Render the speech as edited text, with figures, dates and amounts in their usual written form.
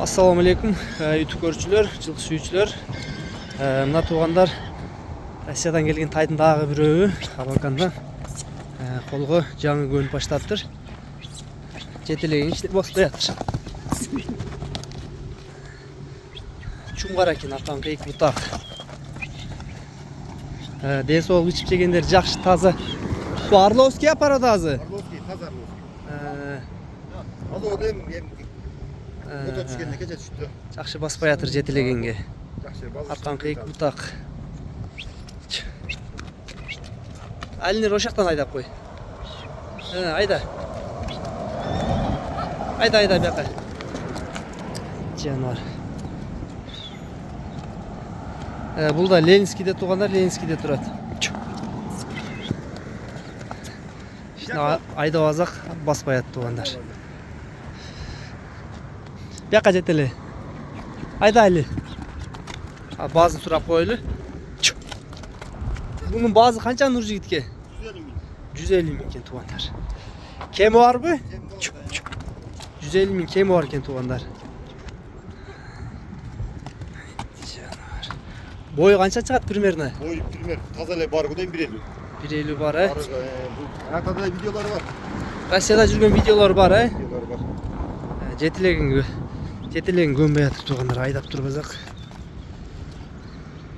Assalamu alaikum YouTube көрүүчүлөр, жылкы сүйүүчүлөр. Мына туугандар Россиядан келген тайдын дагы бирөө Абакандан колго жаңы көнүп баштаптыр. Жетелеген иштеп бостой атыр. Чуңгар экен, арканкы эки бутак. Ден соолук ичип жегендер жакшы, таза. Бу Орловский апарат азы. Орловский, таза Орловский. Ал одем Ото түшкенде кече түштү. Жакшы баспай атыр жетелегенге. Жакшы базар. Арканкы эки бутак. Алинер ошактан айдап кой. Айда. Айда бияка. Жанар. Бул да Ленинскийде туугандар, Ленинскийде турат. Айда азак баспай ат туугандар. Бияка жетеле. Айда али. Базы сурап койлу. Bunun bazı kança Nur Jigitke? 150 bin ken tuğanlar. Kemi var mı? 150 bin kemi var ken tuğanlar. Boyu kança çıkat primerne? Boyu primer tazale bargudan 1.50. 1.50 var he? Arkada videoları var. Rossiyada жүрген videolar var he? Videoları var. Жетилеген көнбөй атып тугандар айдап турбазак.